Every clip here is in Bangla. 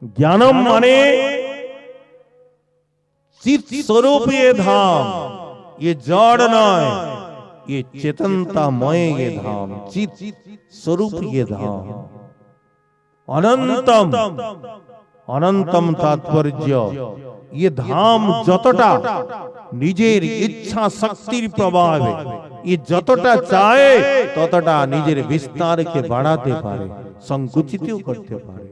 ज्ञानम माने चित स्वरूप ये धाम, ये जड़ नय, ये चेतनतामय ये धाम, चित स्वरूप ये धाम। अनंतम, अनंतम तात्पर्य ये धाम जतटा निजेर इच्छा शक्तिर प्रभावे ये जतटा चाहे ततटा निजेर विस्तार के बाड़ाते पारे, संकुचितও करते पारे।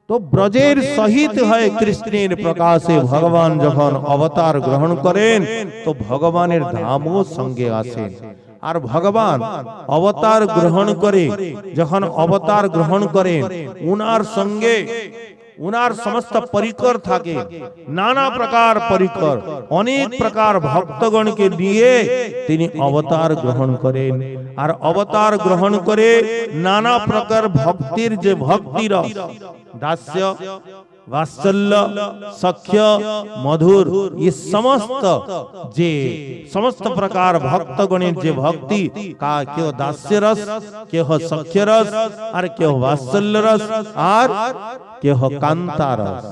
तो ब्रजेर सहित है कृष्णेर प्रकाशे भगवान जखन अवतार ग्रहण करें तो भगवानेर धामो संगे आसेन। और भगवान अवतार ग्रहण करे, जखन अवतार ग्रहण करें उनार संगे उनार समस्त परिकर थाके, नाना प्रकार परिकर, अनेक प्रकार भक्तगण के लिए तिनी अवतार ग्रहण करें। और अवतार ग्रहण करे नाना प्रकार भक्तिर जे भक्ति रस, दास्य, वात्सल्य, सख्य, मधुर, ये समस्त जे समस्त प्रकार भक्तगणेर जे भक्ति का क्यों दास्य रस, क्यों सख्य रस, और क्यों वात्सल्य रस, और क्यों कांता रस,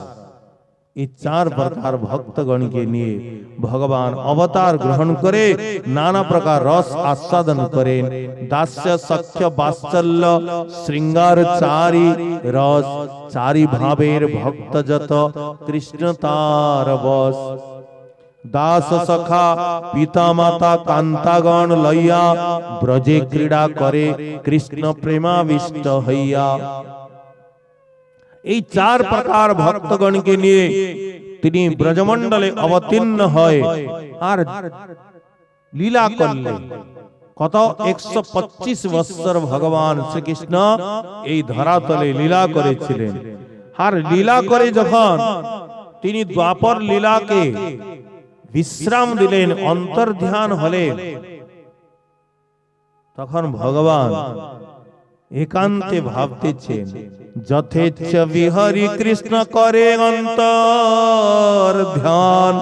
ये चार प्रकार भक्तगण के लिए भगवान अवतार ग्रहण करे, नाना प्रकार रस आस्वादन करें। दास्य, सख्य, वात्सल्य, श्रृंगार चारि रस, चारि भावेर भक्त जत कृष्ण तार बस। दास सखा पिता माता कांतागण लैया, ब्रजे क्रीड़ा करे कृष्ण प्रेमाविष्ट हइया। এই চার প্রকার ভক্তগণ কে নিয়ে তিনি ব্রজমণ্ডলে অবতীর্ণ হয় আর লীলা করলেন। কত 125 বৎসর ভগবান শ্রীকৃষ্ণ এই ধরাতলে লীলা করেছিলেন। আর লীলা করে যখন তিনি দ্বাপর লীলাকে বিশ্রাম দিলেন, অন্তর্ধান হলেন, তখন ভগবান एकांते भावतेছেন যথেচ্ছ বিহরি কৃষ্ণ করে অন্তর ধ্যান,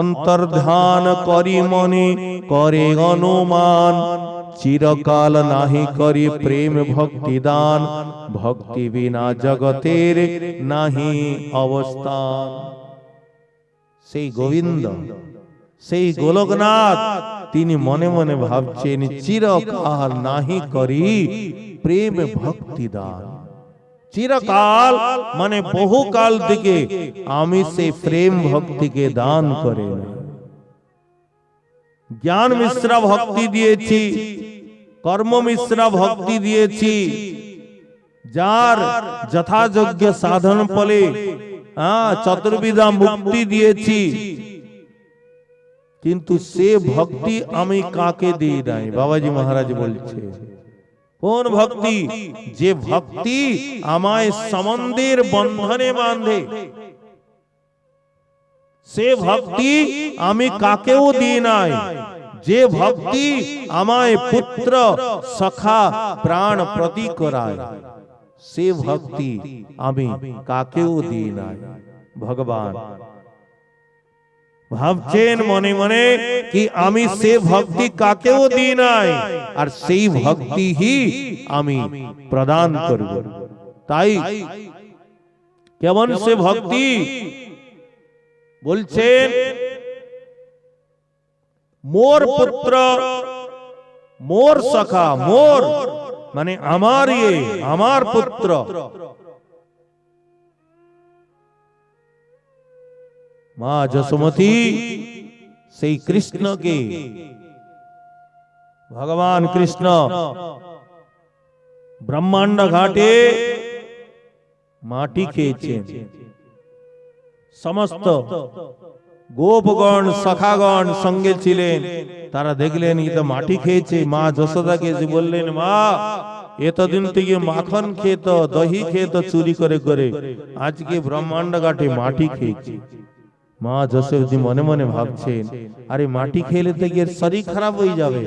অন্তর্ধান করি মনে করে অনুমান, চিরকাল নাহি করি প্রেম ভক্তি দান, ভক্তি বিনা জগতের নাহি অবস্থান। সেই গোবিন্দ, সেই গোলকনাথ তিনি মনে মনে ভাবছেন চিরকাল নাহি করি প্রেম ভক্তি দান। চিরকাল মানে বহুকাল থেকে আমি সেই প্রেম ভক্তিকে দান করে জ্ঞান মিশ্রা ভক্তি দিয়েছি, কর্ম মিশ্রা ভক্তি দিয়েছি, যার যথাযোগ্য সাধন ফলে চতুর্বিধা মুক্তি দিয়েছি, কিন্তু সে ভক্তি আমি কাকে দিই নাই। বাবাজি মহারাজ বলছে কোন ভক্তি? যে ভক্তি আমায় সম্বন্ধের বন্ধনে বাঁধে, সে ভক্তি আমি কাকেও দিই নাই। যে ভক্তি আমায় পুত্র সখা প্রাণ প্রতি করায়, সে ভক্তি আমি কাকেও দিই নাই। ভগবান ভাবছেন মনে মনে কি আমি সে ভক্তি কাকেও দিই নাই, আর সেই ভক্তি হি আমি প্রদান করব। তাই কেমন সে ভক্তি বলছেন, মোর পুত্র মোর সখা, মোর মানে আমার আমার পুত্র, মা যশোমতী সেই কৃষ্ণকে ভগবান কৃষ্ণ ব্রহ্মাণ্ড ঘাটে মাটি খেয়েছেন। সমস্ত গোপগণ সখাগণ সঙ্গে ছিলেন, তারা দেখলেন এ তো মাটি খেয়েছে। মা যশোদাকে বললেন, মা এতদিন থেকে মাখন খেত, দহি খেত চুরি করে করে, আজকে ব্রহ্মাণ্ড ঘাটে মাটি খেয়েছে। মা যশোদী মনে মনে ভাবছেন, আরে মাটি খেলে তো এর শরীর খারাপ হয়ে যাবে।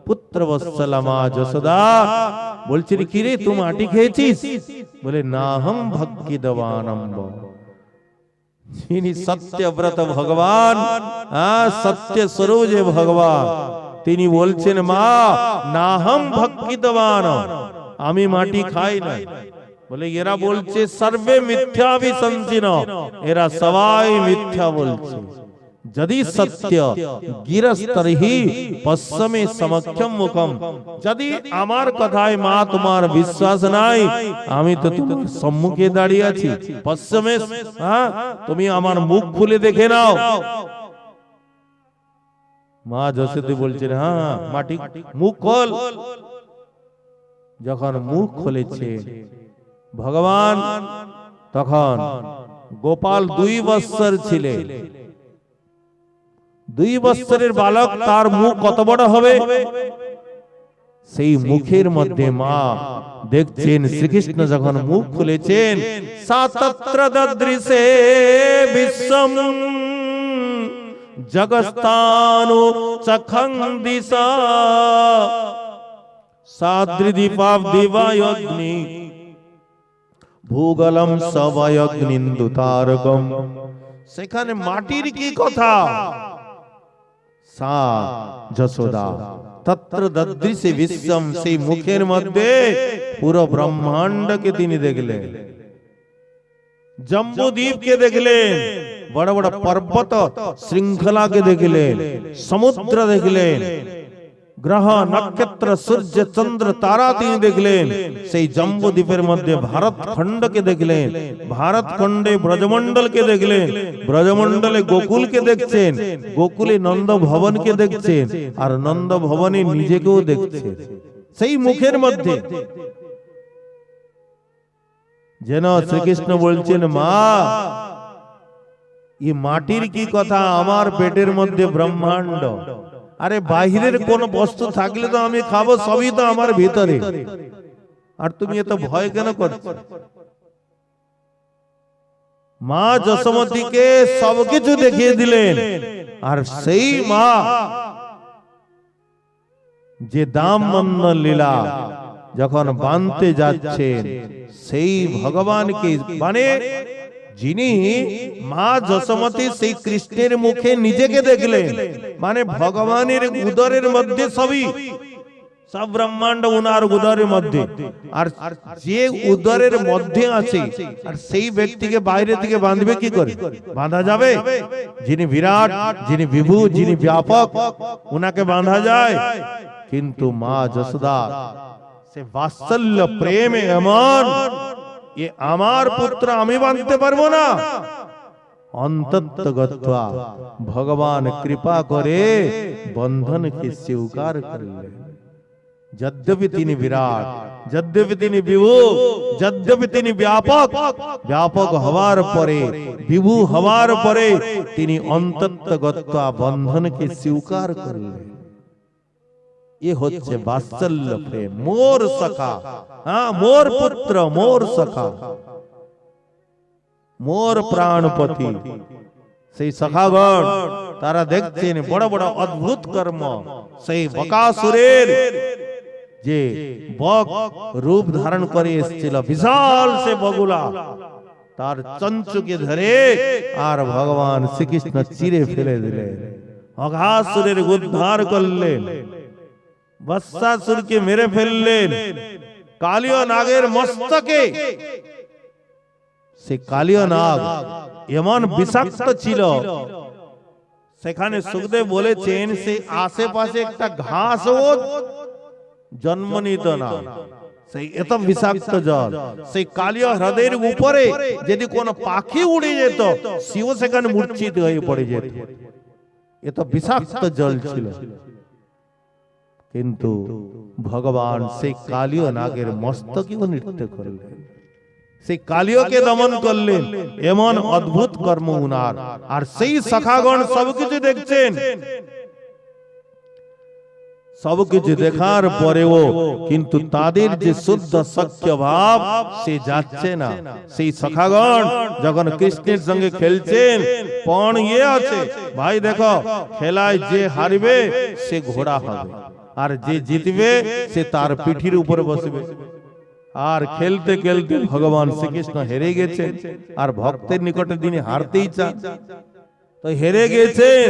পুত্র বৎসলা মা যশোদা বলছেন, কি রে তুই মাটি খেয়েছিস? বলে, না হম ভক্তি দেবানম্ব। যিনি সত্যব্রত ভগবান, সত্য স্বরূপ যে ভগবান, তিনি বলছেন, মা না হম ভক্তি দেবান, আমি মাটি খাই না। বলে এরা বলছে সর্বে মিথ্যাভিসঞ্চিন, এরা সবাই মিথ্যা বলছে। যদি সত্য গিরস্তরহি পশ্চিমে সমক্ষম মুখম, যদি আমার কথায় মা তোমার বিশ্বাস নাই, আমি তো তোমার সম্মুখে দাঁড়িয়ে আছি। পশ্চিমে, হ্যাঁ, তুমি আমার মুখ খুলে দেখে নাও। মা যশোদা বলছেন, হ্যাঁ মাটি মুখ খোল। যখন মুখ খুলেছে ভগবান, তখন গোপাল 2 বৎসর ছিলেন। 2 বৎসরের বালক, তার মুখ কত বড় হবে? সেই মুখের মধ্যে মা দেখছেন শ্রীকৃষ্ণ যখন মুখ খুলেছেন, সাতত্র দদৃশে বিশ্বম জগস্তানু চখং দিশা সাদ্রিদীপাব দিবায়গ্নি ভূগলম সবয়গ্নিন্দু তারকম। সেখানে মাটির কি কথা? সা যশোদা তত্র দদৃশে বিশ্বম, সেই মুখের মধ্যে পুরো ব্রহ্মাণ্ডকে তিনি দেখলেন, জম্বুদ্বীপকে দেখলেন, বড় বড় পর্বত শৃঙ্খলাকে দেখলেন, সমুদ্র দেখলেন, গ্রহ নক্ষত্র সূর্য চন্দ্র তারা তিনি দেখলেন। সেই জম্বুদ্বীপের মধ্যে ভারত খণ্ডকে দেখলেন, ভারত খণ্ডে ব্রজমণ্ডলকে দেখলেন, ব্রজমণ্ডলে গোকুলকে দেখছেন, গোকুলে নন্দ ভবনকে দেখছেন, আর নন্দ ভবনে নিজেকেও দেখছেন সেই মুখের মধ্যে। যেন শ্রীকৃষ্ণ বলছেন, মা এই মাটির কি কথা? আমার পেটের মধ্যে ব্রহ্মাণ্ড। আরে বাহিরের কোন বস্তু থাকলে তো আমি খাবো, সবই তো আমার ভিতরে, আর তুমি এত ভয় কেন করছো? মা যশোমতীকে সবকিছু দেখিয়ে দিলেন। আর সেই মা যে দাম মন্দন লীলা যখন বানতে যাচ্ছেন, সেই ভগবানকে, মানে যিনি মা যশোমতী সেই কৃষ্ণের মুখে নিজেকে দেখলেন, মানে ভগবানের উদরের মধ্যে সবই, সব ব্রহ্মাণ্ড উনার উদরের মধ্যে। আর যে উদরের মধ্যে আছে, আর সেই ব্যক্তিকে বাইরে থেকে বাঁধবে কি করে? বাঁধা যাবে? যিনি বিরাট, যিনি বিভু, যিনি ব্যাপক, উনাকে বাঁধা যায়? কিন্তু মা যশোদা সে বাৎসল্য প্রেমে এমন, এ আমার পুত্র, আমি বাঁধতে পারবো না। অন্ততঃগত্বা ভগবান কৃপা করে বন্ধনকে স্বীকার করলেন। যদ্যপি তিনি বিরাট, যদ্যপি তিনি বিভু, যদ্যপি তিনি ব্যাপক, ব্যাপক হওয়ার পরে, বিভু হওয়ার পরে তিনি অন্ততঃগত্বা বন্ধনকে স্বীকার করলেন। ये হচ্ছে বাৎসল্য প্রেম। মোর সখা, হ্যাঁ, মোর পুত্র, মোর সখা, মোর প্রাণপতি। সেই সখাগণ তারা দেখছেন বড় বড় অদ্ভুত কর্ম। সেই বকাসুরের যে বক রূপ ধারণ করে এসেছিল, বিশাল সে বগুলা, তার চঞ্চুকে ধরে আর ভগবান শ্রীকৃষ্ণ চিরে ফেলে দিলেন, অঘাসুরের উদ্ধার করলেন, বৎসাসুরকে মেরে ফেললেন। কালীয় নাগের মস্তকে, সে কালীয় নাগ এমন বিষাক্ত ছিল, সেখানে সুখদেব বলেছেন সে আশেপাশে একটা ঘাসও জন্ম নিত না, সেই এত বিষাক্ত জল। সেই কালীয় হ্রদের উপরে যদি কোন পাখি উড়ে যেত, সেও সেখানে মূর্ছিত হয়ে পড়ে যেত, এত বিষাক্ত জল ছিল। কিন্তু ভগবান সেই কালীয় নাগের মস্তকেও নৃত্য করলেন, সেই কালীয়কে দমন করলেন। এমন অদ্ভুত কর্ম উনার। আর সেই সখাগণ সবকিছু দেখছেন, সবকিছু দেখার পরেও কিন্তু তাদের যে শুদ্ধ সত্য ভাব সে যাচ্ছে না। সেই সখাগণ যখন কৃষ্ণের সঙ্গে খেলছেন, পণ ইয়ে আছে, ভাই দেখো খেলায় যে হারবে সে ঘোড়া হবে, আর যে জিতবে সে তার পিঠির উপরে বসবে। আর খেলতে খেলতে ভগবান শ্রীকৃষ্ণ হেরে গেছেন, আর ভক্তের নিকটে তিনি হারতেই চান, তো হেরে গেছেন।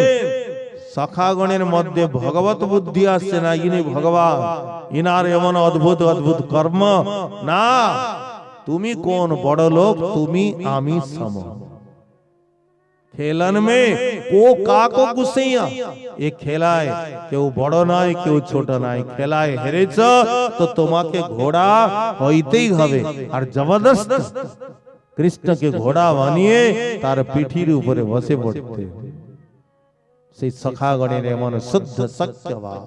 সখাগণের মধ্যে ভগবত বুদ্ধি আসছে না, ইনি ভগবান, ইনার এমন অদ্ভুত অদ্ভুত কর্ম না, तुमी कौन बड़ लोग तुमी आमी सम। खेलन में को काको गुसैया ये खेलाय केउ बड़ नाय केउ छोट नाय खेलाय हेरेছ तो তোমাকে ঘোড়া হইতেই হবে আর জবরদস্ত কৃষ্ণকে ঘোড়া বানিয়ে তার পিঠির উপরে বসে পড়তে সেই সখাগণের এমন শুদ্ধ সত্যবাদ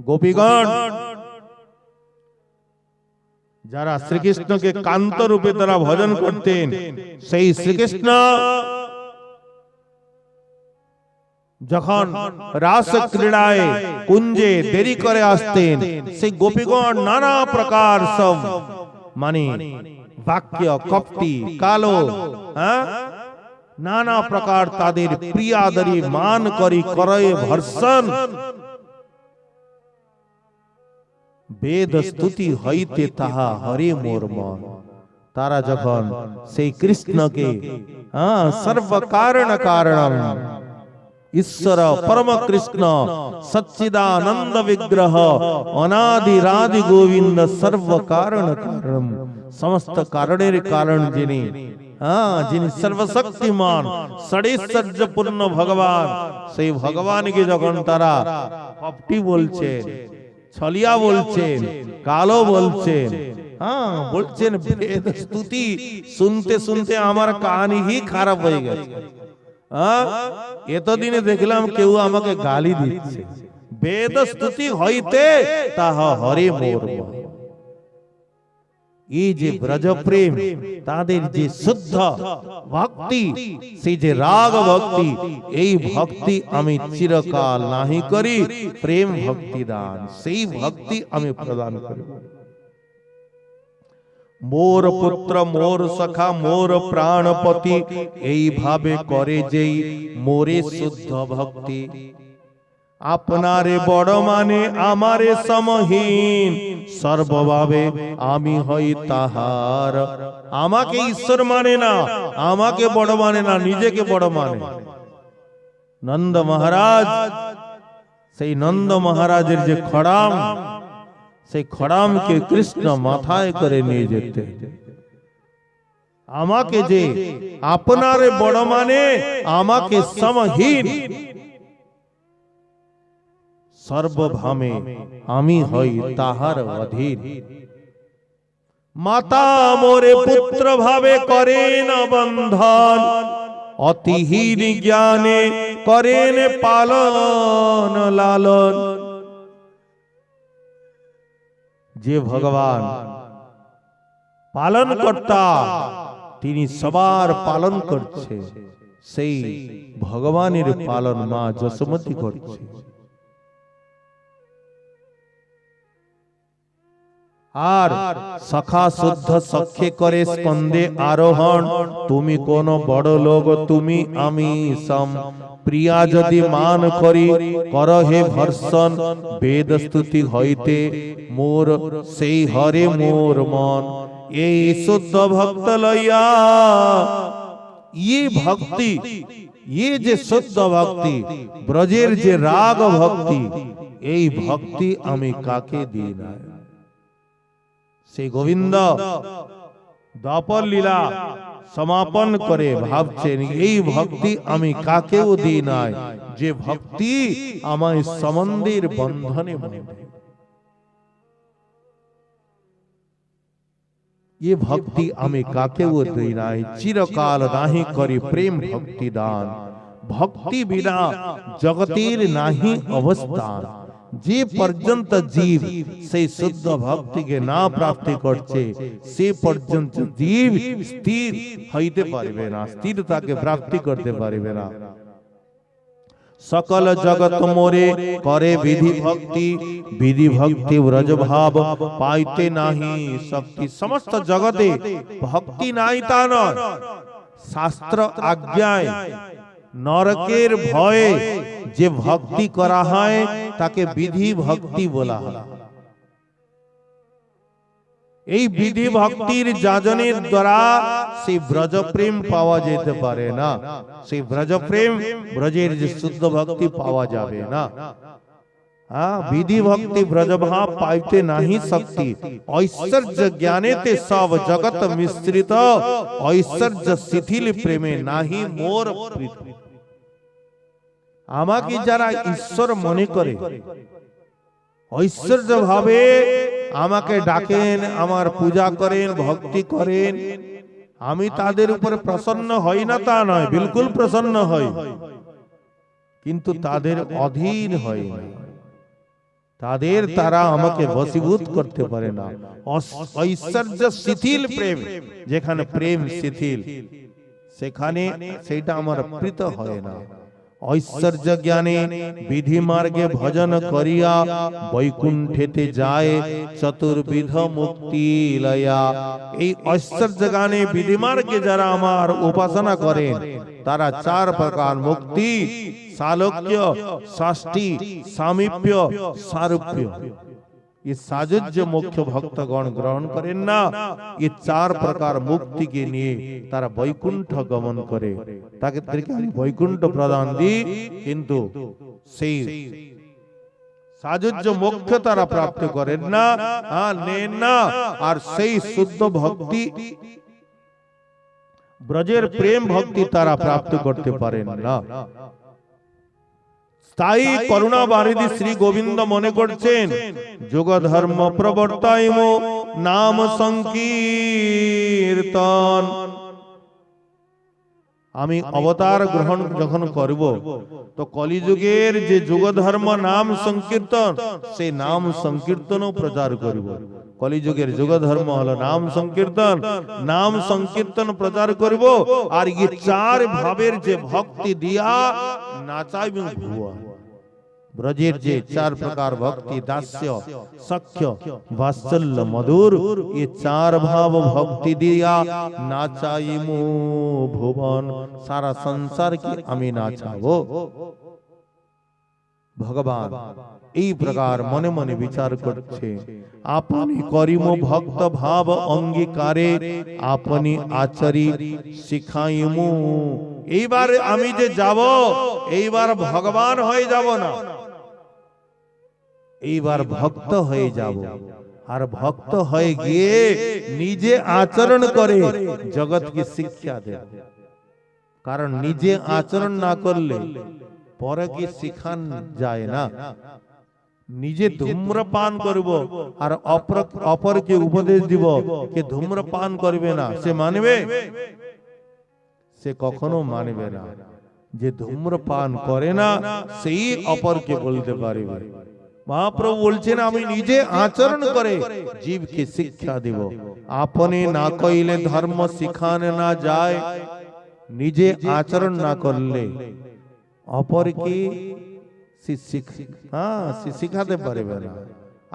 গোপীগণ যারা শ্রীকৃষ্ণকে কান্ত রূপে তারা ভজন করতেন সেই শ্রীকৃষ্ণ যখন রাস ক্রীড়ায় কুঞ্জে দেরি করে আসতেন সেই গোপীগণ নানা প্রকার সব মানে বাক্য কপটি কালো নানা প্রকার তাদের প্রিয়াদরি মান করি করে ভর্ষণ বেদ স্তুতি হইতে তাহা হরে মোর মন। তারা যখন সেই কৃষ্ণকে সর্ব কারণ কারণম ईश्वर परम कृष्ण सच्चिदानंद विग्रह अनादिरादि गोविंद सर्व कारण कारणम समस्त कारणेर कारण जिनि जिनि सर्वशक्तिमान षडैश्वर्य पूर्ण भगवान সেই ভগবানকে যখন তারা কপটি বলছেন ছলিয়া বলছেন কালো বলছেন বলছেন বেদ স্তুতি শুনতে শুনতে আমার কান হি খারাপ হয়ে গেছে। এতদিনে দেখলাম কেউ আমাকে গালি দিচ্ছে বেদ স্তুতি হইতে তাহা হরে মোর মন। এই যে ব্রজ প্রেম তাদের যে শুদ্ধ ভক্তি সেই যে রাগ ভক্তি এই ভক্তি আমি চিরকাল নাহি করি প্রেম ভক্তি দান সেই ভক্তি আমি প্রদান করি। मोर पुत्र मोर सखा मोर प्राणपति এই ভাবে করে যেই মোরে শুদ্ধ ভক্তি আপনারে বড় মানে আমারে সমহীন সর্বভাবে আমি হই তাহার। আমাকে ঈশ্বর মানে না আমাকে বড় মানে না নিজেকে বড় মানে। নন্দ মহারাজ সেই নন্দ মহারাজের যে খড়াম সেই খড়ামকে কৃষ্ণ মাথায় করে নিয়ে যেতে আমাকে যে আপনারে বড় মানে আমাকে সমহীন সর্বভাবে আমি হই তাহার অধীন। মাতা মোরে পুত্র ভাবে করেন বন্ধন অতিহীন জ্ঞানে করেন পালন লালন। যে ভগবান পালন কর্তা তিনি সবার পালন করছে সেই ভগবানের পালন মা যশোমতী করছে। আর সখা শুদ্ধ সখ্যে করে স্কন্দে আরোহণ তুমি কোন বড় লোক তুমি আমি সম। প্রিয়া যদি মান করি কর হে ভর্ষণ বেদ স্তুতি হইতে মোর সেই হরে মোর মন। এই শুদ্ধ ভক্ত লইয়া ये भक्ति ये যে শুদ্ধ ভক্তি ব্রজের যে রাগ ভক্তি এই ভক্তি আমি কাকে দিই না। সেই গোবিন্দ দ্বাপর লীলা সমাপন করে ভাবছেন এই ভক্তি আমি কাকেও দিই নাই যে ভক্তি আমায় সম্বন্ধের বন্ধনে বাঁধে। ये भक्ति আমি কাকেও দিই নাই চিরকাল নাহি করি প্রেম ভক্তি দান। ভক্তি বিনা জগতের নাহি অবস্থান। যে পর্যন্ত জীব সেই শুদ্ধ ভক্তিকে না প্রাপ্তি করছে সে পর্যন্ত জীব স্থির হইতে পারবে না স্থিরতাকে প্রাপ্তি করতে পারবে না। सकल जगत मोरे करे विधि भक्ति विधि भक्ति व्रज भाव पाइते नाही शक्ति। समस्त जगते भक्ति नाई ता नय शास्त्र आज्ञाय नरकेर भये जे भक्ति करा है ताके विधि भक्ति बोला है। এই বিধি ভক্তির যাজনের দ্বারা সেই ব্রজ প্রেম পাওয়া যেতে পারে না। সেই ব্রজ প্রেম ব্রজের যে শুদ্ধ ভক্তি পাওয়া যাবে না। विधि भक्ति ब्रज भाव पाइते नहीं सकती, ऐश्वर्य ज्ञाने ते सब जगत मिश्रित, ऐश्वर्य शिथिल प्रेमे नाही मोर प्रीत। আমাকে যারা ঈশ্বর মনে করে, ঐশ্বর্য ভাবে আমাকে ডাকেন, আমার পূজা করেন, ভক্তি করেন, আমি তাদের উপরে প্রসন্ন হই না তা নয়, বিলকুল প্রসন্ন হই, কিন্তু তাদের অধীন হয় না, তাদের তারা আমাকে বশীভূত করতে পারে না। ঐশ্বর্য শিথিল প্রেম, যেখানে প্রেম শিথিল সেখানে সেইটা আমার প্রীত হয় না। ঐশ্বর্য জ্ঞানে বিধি মার্গে ভজন করিয়া বৈকুণ্ঠেতে যায় চতুর্বিধ মুক্তি লয়া। এই ঐশ্বর্য জ্ঞানে বিধি মার্গে যারা আমার উপাসনা করেন তারা চার প্রকার মুক্তি, সালোক্য, ষষ্ঠী, সামীপ্য, সারূপ্য, ये साजुज्य मुख्य भक्तगण ग्रहण करें ना, ये चार प्रकार मुक्ति के लिए तारा वैकुंठ गमन करे, ताकि वैकुंठ प्रदान दी, किंतु से साजुज्य मुख्य तारा प्राप्त करें ना, नेन ना, और सही शुद्ध भक्ति ब्रजेर प्रेम भक्ति तारा प्राप्त करते पारें ना। তাই করুণা বারিধি শ্রী গোবিন্দ মনে করছেন যোগ ধর্ম প্রবর্তাইম নাম সংকীর্তন। আমি অবতার গ্রহণ যখন করব তো কলিযুগের যে যুগ ধর্ম নাম সংকীর্তন, সেই নাম সংকীর্তনও প্রচার করব। কলিযুগের যুগ ধর্ম হলো নাম সংকীর্তন, নাম সংকীর্তন প্রচার করব। আর এই চার ভাবের যে ভক্তি দিয়া নাচাইব ভুয়া, ব্রজের যে চার প্রকার ভক্তি, দাস্য, সখ্য, বাৎসল্য, মধুর, এই চার ভাব ভক্তি দিয়া নাচাইমু ভুবন, সারা সংসারকে আমি নাচাবো। ভগবান এই প্রকার মনে মনে বিচার করছে, আপনি করিম ভক্ত ভাব অঙ্গীকারে, আপনি আচরি শিখাইমু। এইবার আমি যে যাব, এইবার ভগবান হয়ে যাব না, এইবার ভক্ত হয়ে যাব। আর ভক্ত হয়ে গিয়ে নিজে আচরণ করে জগৎকে শিক্ষা দেব। কারণ নিজে আচরণ না করলে পরে কি শিখান যায় না। নিজে ধূম্রপান করব আর অপরকে উপদেশ দিব যে ধূম্রপান করবে না, সে মানবে? সে কখনো মানবে না। যে ধূম্রপান করে না সেই অপরকে বলতে পারবে। মহাপ্রভু বলছেন আমি নিজে আচরণ করে জীবকে শিক্ষা দিব। আপনি না কইলে ধর্ম শিখানো না যায়। নিজে আচরণ না করলে অপরকে শিখাতে পারবে না।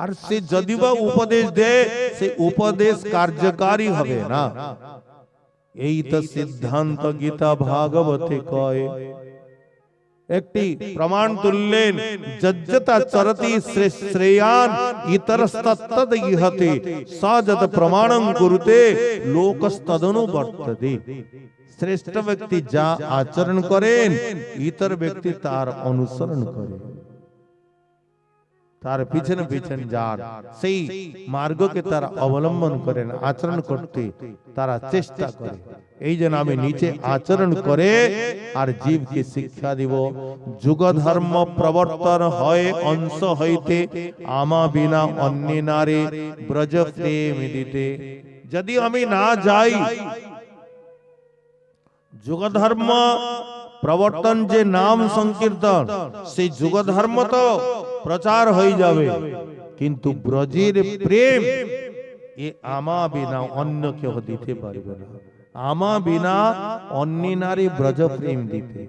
আর সে যদি বা উপদেশ দেয়, সে উপদেশ কার্যকারী হবে না। এই তো সিদ্ধান্ত গীতা ভাগবতে কয়। একটি প্রমাণ তুললেন, যজ্জতা চরতি শ্রেয়ান ইতরস্তত্তদ ইহতে সযত প্রমাণং কুরুতে লোকস্তদনুবর্ততে। শ্রেষ্ঠ ব্যক্তি যা আচরণ করেন ইতর ব্যক্তি তার অনুসরণ করে, তার পিছনে পিছনে যান, সেই মার্গকে তারা অবলম্বন করেন, আচরণ করতে তারা চেষ্টা করে। এই জন্য আমি নিচে আচরণ করে আর জীবকে শিক্ষা দিব। যুগ ধর্ম প্রবর্তন হয় অংশ হইতে, আমা বিনা অন্য নারে ব্রজ প্রেম দিতে। যদি আমি না যাই, যুগ ধর্ম প্রবর্তন যে নাম সংকীর্তন, সেই যুগ ধর্ম তো প্রচার হয়ে যাবে, কিন্তু ব্রজের প্রেম এ আমা বিনা অন্য কেউ দিতে পারবে না। আমা বিনা অন্য নারী ব্রজ প্রেম দিতে,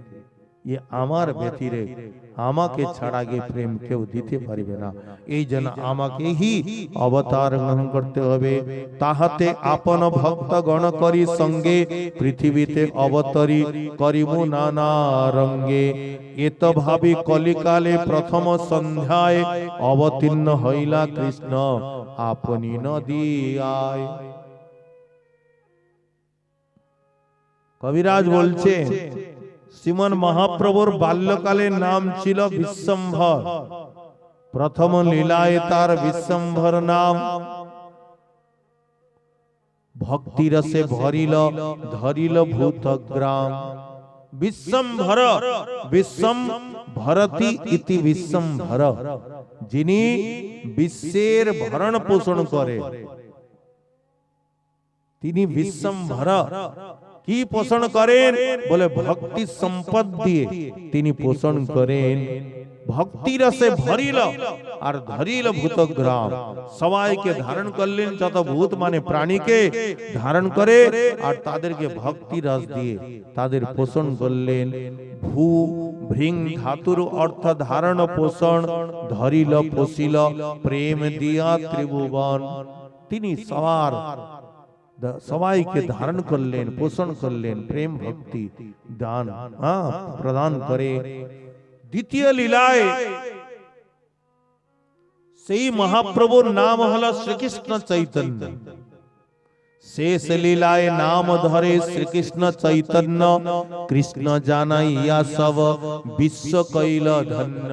এ আমার ব্যতিরে, আমাকে ছাড়া গে প্রেম কেউ দিতে পারবে না। এই জন্য আমাকে হি অবতার গ্রহণ করতে হবে। তাহাতে আপন ভক্ত গণ করি সঙ্গে, পৃথিবীতে অবতরি করিমু নানা রঙ্গে। এত ভাবি কলিকালে প্রথম সন্ধ্যায়, অবতীর্ণ হইলা কৃষ্ণ আপনি নদিয়ায়। কবিরাজ বলছে, শ্রীমন মহাপ্রভুর বাল্যকালের নাম ছিল বিশ্বম্ভর। প্রথম লীলায় তার বিশ্বম্ভর নাম, ভক্তি রসে ভরিল ধরিল ভূতগ্রাম। বিশ্বম্ভর, বিশ্বম ভরতি ইতি বিশ্বম্ভর, যিনি বিশ্বের ভরণ পোষণ করে তিনি বিশ্বম্ভর। কি পোষণ করেন বলে ভক্তি সম্পদ দিয়ে তিনি পোষণ করেন। ভক্তি রসে ভরিল আর ধরিল ভূতগ্রাম, সবাইকে ধারণ করলেন, যত ভূত মানে প্রাণীকে ধারণ করে আর তাদেরকে ভক্তি রস দিয়ে তাদের পোষণ করলেন। ভূ ভৃং ধাতুর অর্থ ধারণ পোষণ, ধরিল পোষিল প্রেম দিয়া ত্রিভুবন। তিনি সবাইকে ধারণ করলেন, পোষণ করলেন, প্রেম ভক্তি দান প্রদান করে। দ্বিতীয় লীলায় সেই মহাপ্রভুর নাম হলো শ্রীকৃষ্ণ চৈতন্য। শেষ লীলায় নাম ধরে শ্রীকৃষ্ণ চৈতন্য, কৃষ্ণ জানাইয়া সব বিশ্ব কইল ধন্য।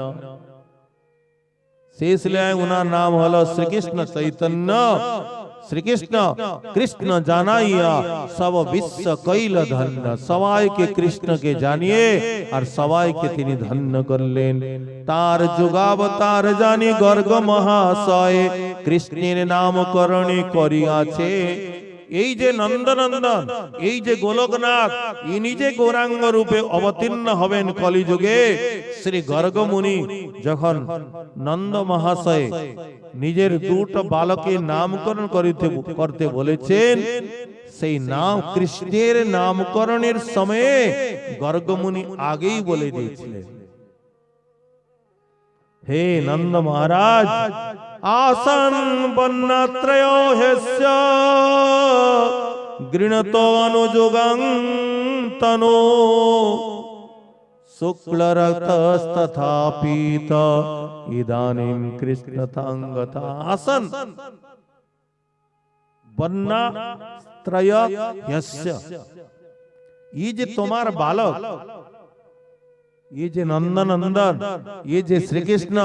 শেষ লীলায় উনার নাম হলো শ্রীকৃষ্ণ চৈতন্য। শ্রীকৃষ্ণ কৃষ্ণ জানাইয়া সব বিশ্ব কইল ধন্য, সবাইকে কৃষ্ণকে জানিয়ে আর সবাইকে তিনি ধন্য করলেন। তার যুগাবতার জানি গর্গ মহাশয়, কৃষ্ণের নামকরণে করিয়াছে। এই যে নন্দনন্দন, এই যে গোলকনাথ, ইনি যে গৌরাঙ্গ রূপে অবতীর্ণ হবেন কলিযুগে। শ্রী গর্গ মুনি যখন নন্দ মহাশয় নিজের দুটো বালকের নামকরণ করতে বলেছেন, সেই নাম কৃষ্ণের নামকরণের সময়ে গর্গ মুনি আগেই বলে দিয়েছিলেন, হে নন্দ মহারাজ, आसन बन्नत्रयो ह्यस्य गृणतो अनुजुगं तनो शुक्लरक्तस्तथा पीत इदानीं कृष्णतांगता। आसन बन्नत्रय ह्यस्य, ये जे तुम्हार बालक, ये जे नंदनंदन, ये जे श्री कृष्ण,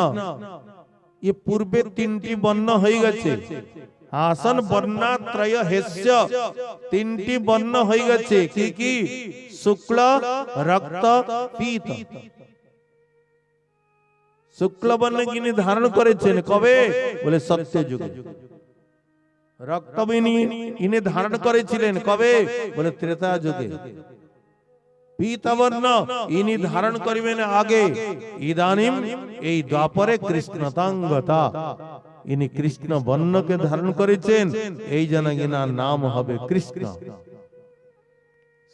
ये पूर्वे तीनटी बर्ण হয়ে গেছে। आसन বর্ণাত্রয় হেস্য, তিনটি বর্ণ হয়ে গেছে। কি কি? শুক্ল, রক্ত, পীত। শুক্ল বর্ণ যিনি ধারণ করেছেন কবে? বলে সত্য যুগে। রক্ত ইনি ধারণ করেছিলেন কবে? বলে ত্রেতা যুগে। পীতবর্ণ ইনি ধারণ করিবেন আগে, ইদানিম এই দ্বাপরে কৃষ্ণতাঙ্গতা, ইনি কৃষ্ণ বর্ণকে ধারণ করেছেন, এই জন্য ইনার নাম হবে কৃষ্ণ।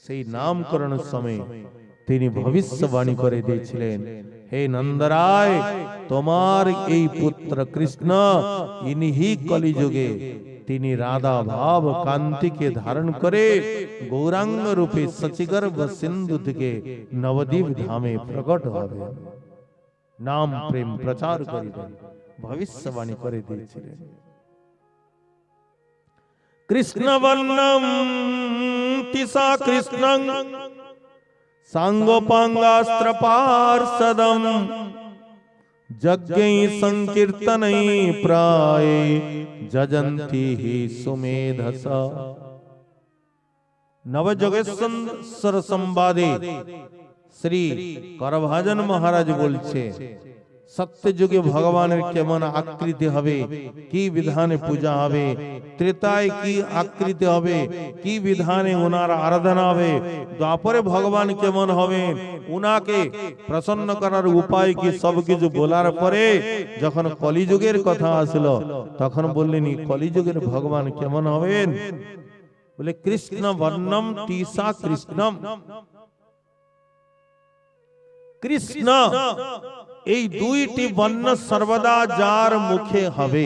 সেই নামকরণের সময় তিনি ভবিষ্যবাণী করে দিয়েছিলেন, হে নন্দরায়, তোমার এই পুত্র কৃষ্ণ, ইনিহি কলিযুগে তিনি রাধা ভাব কান্তিকে ধারণ করে গৌরাঙ্গ রূপে সচিগর্ভ সিন্ধু থেকে নবদ্বীপ ধামে প্রকট হবে, নাম প্রেম প্রচার করিবেন, ভবিষ্যবাণী করে দিয়েছিলেন। কৃষ্ণ বর্ণম তিসা কৃষ্ণং সাঙ্গোপাঙ্গাস্ত্র পার্ষদম যজ্ঞৈ সংকীর্তनै প্রায় যজন্তি হি সুমেধসা। নবযোগেশ্বর সংবাদে শ্রী করভাজন মহারাজ বলছে, সত্য যুগে ভগবানের কেমন আকৃতি হবে, কি বিধানে পূজা হবে, ত্রেতায় কি আকৃতি হবে, কি বিধানে ওনার আরাধনা হবে, দ্বাপরে ভগবান কেমন হবে, উনাকে প্রসন্ন করার উপায় কি, সবকিছু বলার পরে যখন কলিযুগের কথা আসলো তখন বললেন কলিযুগের ভগবান কেমন হবেন? বলে কৃষ্ণ বর্ণম তিসা কৃষ্ণম। কৃষ্ণ এই দুইটি বর্ণ সর্বদা যার মুখে হবে,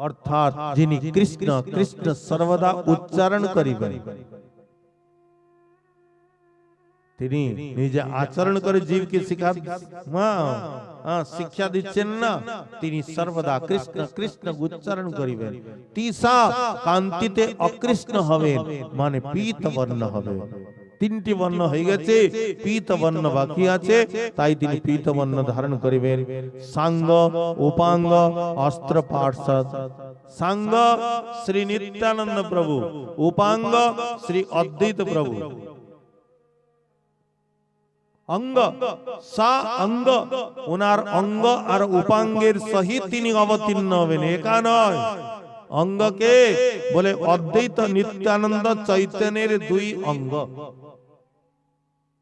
অর্থাৎ যিনি কৃষ্ণ কৃষ্ণ সর্বদা উচ্চারণ করিবেন, তিনি নিজে আচরণ করে জীবকে শিক্ষা দিচ্ছেন না, তিনি সর্বদা কৃষ্ণ কৃষ্ণ উচ্চারণ করিবেন। তিসা কান্তিতে অকৃষ্ণ হবেন, মানে পীত বর্ণ হবে। তিনটি বর্ণ হয়ে গেছে, পীত বর্ণ বাকি আছে, তাই তিনি পীত বর্ণ ধারণ করিবেন। সাঙ্গ, উপাঙ্গ, অস্ত্র পার্ষদ। সাঙ্গ শ্রী নিত্যানন্দ প্রভু, উপাঙ্গ শ্রী অদ্বৈত প্রভু। অঙ্গ সা অঙ্গ, ওনার অঙ্গ আর উপাঙ্গের সহিত তিনি অবতীর্ণ হবেন, একা নয়। অঙ্গকে বলে অদ্বৈত নিত্যানন্দ চৈতন্যের দুই অঙ্গ,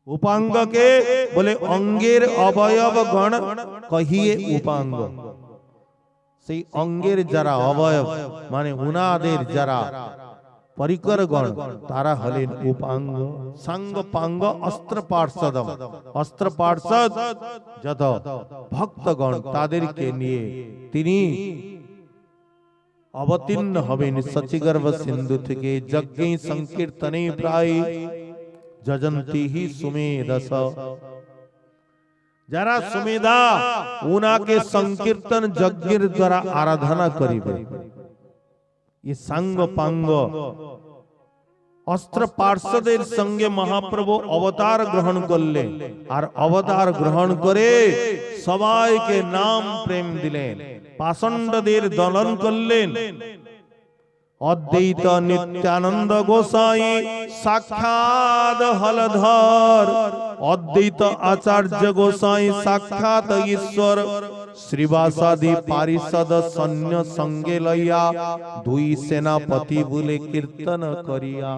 উপাঙ্গকে বলে অঙ্গের অবয়ব গণ কহিয়ে উপাঙ্গ। সেই অঙ্গের যারা অবয়ব মানে উনাদের যারা পরিকর গণ তারা হলেন উপাঙ্গ। সাঙ্গ পাঙ্গ অস্ত্র পার্ষদ, অস্ত্র পার্ষদ যত ভক্তগণ তাদেরকে নিয়ে তিনি অবতীর্ণ হবেন সচিগর্ভ সিন্ধু থেকে। যজ্ঞে সংকীর্তনে প্রায় যজন্তি হি সুমেধস, যারা সুমেধা উনাকে সংকীর্তন যজ্ঞের দ্বারা আরাধনা করিবে। এই সাঙ্গ পাঙ্গ অস্ত্র পার্ষদের সঙ্গে মহাপ্রভু অবতার গ্রহণ করলেন, আর অবতার গ্রহণ করে সবাইকে নাম প্রেম দিলেন, পাষণ্ডদের দলন করলেন। অদ্বৈত নিত্যানন্দ গোসাই সাক্ষাৎ হলধর, অদ্বৈত আচার্য গোসাই সাক্ষাৎ ঈশ্বর। শ্রীবাসাদি পারিষদ সৈন্য সঙ্গে লইয়া দুই সেনাপতি বলে কীর্তন করিয়া।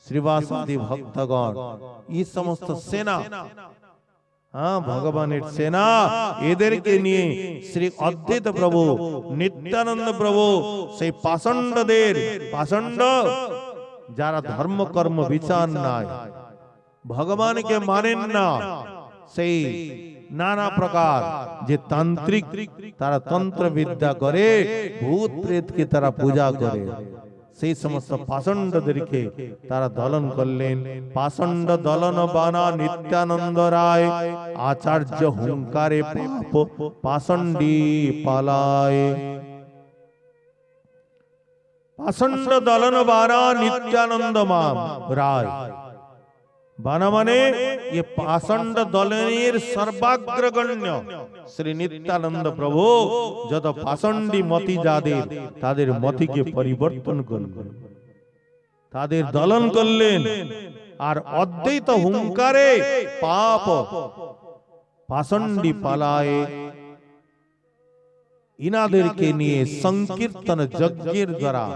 শ্রীবাসাদি ভক্তগণ এই সমস্ত সেনা, ভগবানের সেনা, এদেরকে নিয়ে শ্রী অদ্বৈত প্রভু নিত্যানন্দ প্রভু সেই পাষণ্ডদের, পাষণ্ড যারা ধর্ম কর্ম বিচার নাই, ভগবানকে মানেন না, সেই নানা প্রকার যে তান্ত্রিক, তারা তন্ত্র বিদ্যা করে, ভূত প্রেতকে তারা পূজা করে, সেই সমস্ত পাষণ্ডদেরকে তারা দলন করলেন। পাষণ্ড দলন বানা নিত্যানন্দ রায়, আচার্য হুঙ্কারে পাপ পাষণ্ডী পালায়। পাষণ্ড দলন বানা নিত্যানন্দ রায়, বানা মানে ये पाषण्ड दलनेर सर्वाग्रगण्य श्री नित्यानंद प्रभु যত পাষণ্ডী মতি যাদের, তাদের মতিকে পরিবর্তন করলেন, তাদের দলন করলেন। আর অদ্বৈত হুঙ্কারে পাপ পাষণ্ডী পালায়, ইনাদেরকে নিয়ে সংকীর্তন যজ্ঞের দ্বারা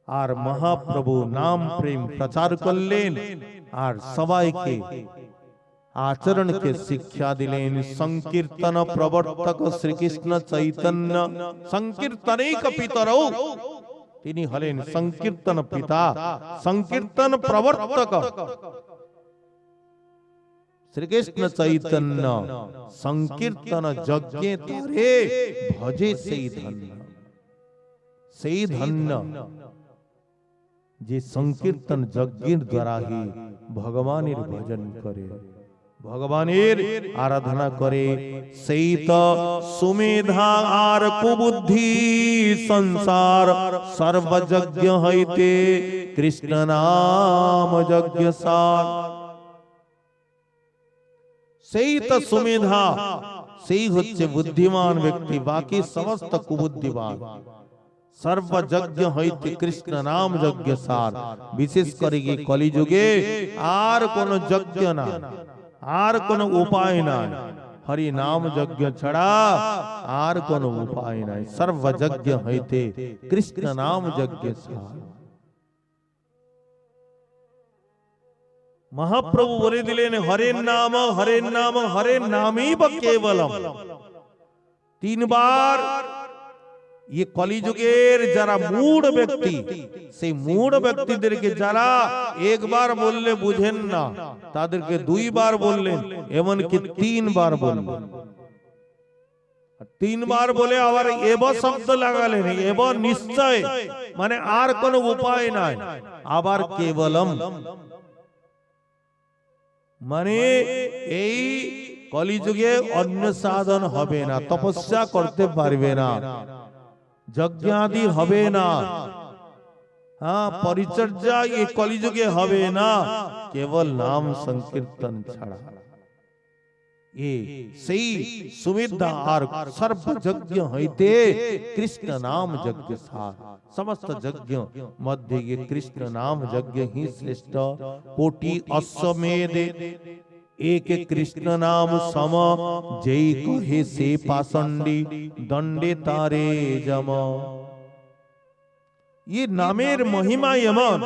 আর মহাপ্রভু নাম প্রেম প্রচার করলেন, আর সবাইকে আচরণকে শিক্ষা দিলেন। সংকীর্তন প্রবর্তক শ্রীকৃষ্ণ চৈতন্য সংকীর্তনৈক পিতরৌ, তিনি হলেন সংকীর্তন পিতা, সংকীর্তন প্রবর্তক শ্রীকৃষ্ণ চৈতন্য। সংকীর্তন যজ্ঞে তারে ভজে সেই ধন্য, সেই ধন্য যে সংকীর্তন যজ্ঞের দ্বারা হি ভগবানের ভজন করে, ভগবানের আরাধনা করে। সেই তো সুমেধা আর কুবুদ্ধি সংসার সর্বযজ্ঞ হইতে কৃষ্ণ নাম যজ্ঞ সার। সেই তো সুমেধা, সেই হচ্ছে বুদ্ধিমান ব্যক্তি, বাকি সমস্ত কুবুদ্ধিমান। सर्वयज्ञ হইতে কৃষ্ণ নাম যজ্ঞ সার। বিশেষ করে কি কলিযুগে আর কোন যজ্ঞ না, আর কোন উপায় নাই, হরি নাম যজ্ঞ ছাড়া আর কোন উপায় নাই। सर्वयज्ञ হইতে কৃষ্ণ নাম যজ্ঞ সার। মহাপ্রভু বলে দিলেন হরের নাম, হরের নাম, হরের নামই বা কেবলম। তিনবার ये কলিযুগের যারা মূঢ় ব্যক্তি, সেই মূঢ় ব্যক্তিদেরকে যারা একবার বললে বুঝেন না, তাদেরকে দুইবার বললেন, এমনকি তিনবার বললেন। তিনবার বলে আবার এব শব্দ লাগালেন, এব নিশ্চয় মানে আর কোনো উপায় নাই, আবার কেবলম মানে এই কলিযুগে অন্য সাধন হবে না, তপস্যা করতে পারবে না, যজ্ঞ আদি হবে না, हाँ परिचर्या ये कलिजुगे हबे ना केवल नाम संकीर्तन छाड़ा ये सही सुविधा और सर्व यज्ञ हईते कृष्ण नाम यज्ञ सार समस्त यज्ञ मध्य ये कृष्ण नाम यज्ञ ही श्रेष्ठ कोटि अश्वमेध एक कृष्ण नाम सम जय कहे से पाषंडी दंडे तारे जम ये नामेर महिमा एमन